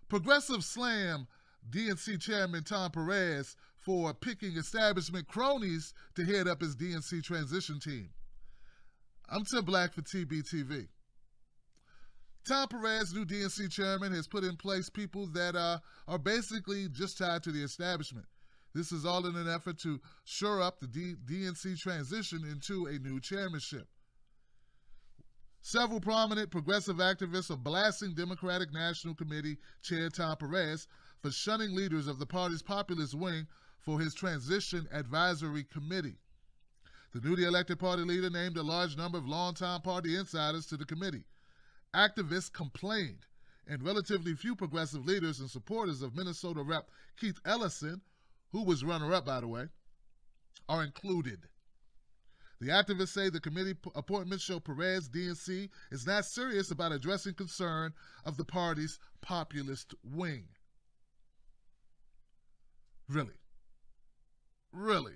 Progressive slam DNC chairman Tom Perez for picking establishment cronies to head up his DNC transition team. I'm Tim Black for TBTV. Tom Perez, new DNC chairman, has put in place people that are basically just tied to the establishment. This is all in an effort to shore up the DNC transition into a new chairmanship. Several prominent progressive activists are blasting Democratic National Committee Chair Tom Perez for shunning leaders of the party's populist wing for his transition advisory committee. The newly elected party leader named a large number of longtime party insiders to the committee. Activists complained, and relatively few progressive leaders and supporters of Minnesota Rep. Keith Ellison, who was runner-up, by the way, are included. The activists say the committee appointments show Perez DNC is not serious about addressing concern of the party's populist wing. Really? Really?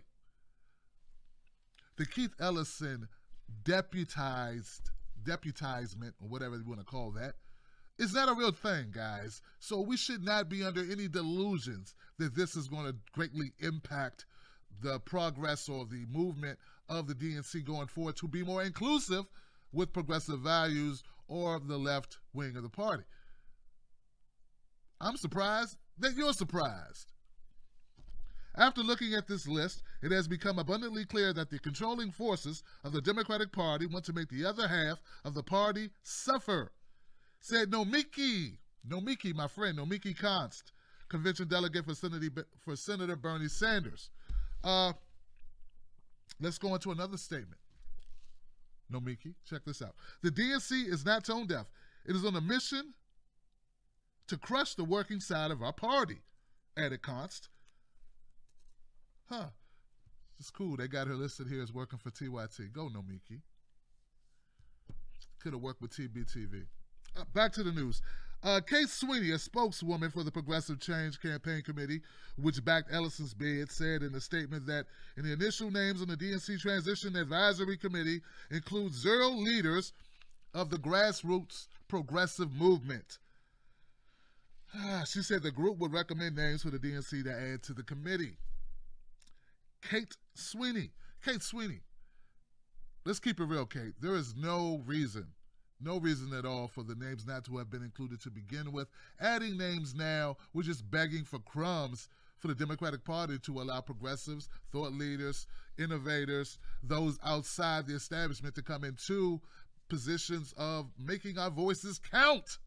The Keith Ellison deputizement, or whatever you want to call that, is not a real thing, guys. So we should not be under any delusions that this is going to greatly impact the progress or the movement of the DNC going forward to be more inclusive with progressive values or the left wing of the party. I'm surprised that you're surprised. After looking at this list, it has become abundantly clear that the controlling forces of the Democratic Party want to make the other half of the party suffer, said Nomiki, my friend, Nomiki Konst, convention delegate for Senator Bernie Sanders. Let's go into another statement. Nomiki, check this out. The DNC is not tone deaf. It is on a mission to crush the working side of our party, added Konst. It's cool. They got her listed here as working for TYT. Go, Nomiki. Could have worked with TBTV. Back to the news. Kate Sweeney, a spokeswoman for the Progressive Change Campaign Committee, which backed Ellison's bid, said in a statement that in the initial names on the DNC Transition Advisory Committee include 0 leaders of the grassroots progressive movement. She said the group would recommend names for the DNC to add to the committee. Kate Sweeney. Let's keep it real, Kate. There is no reason at all for the names not to have been included to begin with. Adding names now, we're just begging for crumbs for the Democratic Party to allow progressives, thought leaders, innovators, those outside the establishment to come into positions of making our voices count.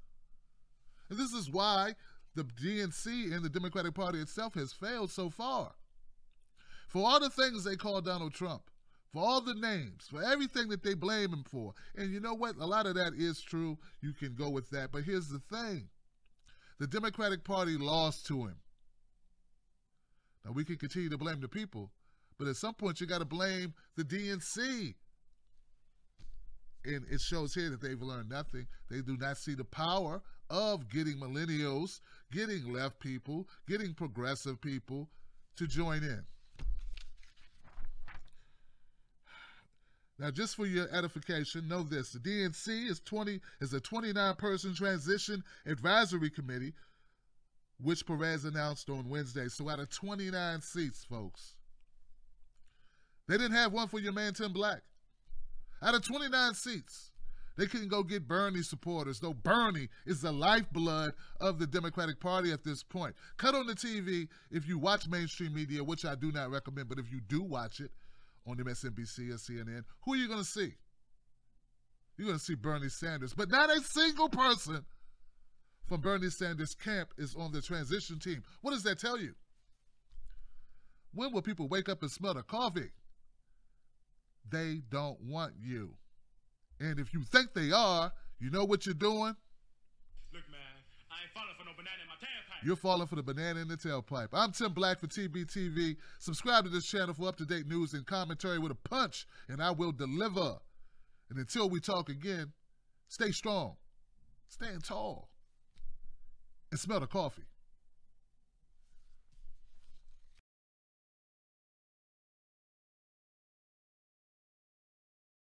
And this is why the DNC and the Democratic Party itself has failed so far. For all the things they call Donald Trump, for all the names, for everything that they blame him for. And you know what? A lot of that is true. You can go with that. But here's the thing. The Democratic Party lost to him. Now, we can continue to blame the people, but at some point you got to blame the DNC. And it shows here that they've learned nothing. They do not see the power of getting millennials, getting left people, getting progressive people to join in. Now, just for your edification, know this. The DNC is a 29-person transition advisory committee, which Perez announced on Wednesday. So out of 29 seats, folks, they didn't have one for your man, Tim Black. Out of 29 seats, they couldn't go get Bernie supporters, though Bernie is the lifeblood of the Democratic Party at this point. Cut on the TV if you watch mainstream media, which I do not recommend, but if you do watch it, on MSNBC or CNN, who are you going to see? You're going to see Bernie Sanders. But not a single person from Bernie Sanders' camp is on the transition team. What does that tell you? When will people wake up and smell the coffee? They don't want you. And if you think they are, you know what you're doing? Look, man, I ain't falling for no banana in my tailpipe. You're falling for the banana in the tailpipe. I'm Tim Black for TBTV. Subscribe to this channel for up-to-date news and commentary with a punch, and I will deliver. And until we talk again, stay strong, stand tall, and smell the coffee.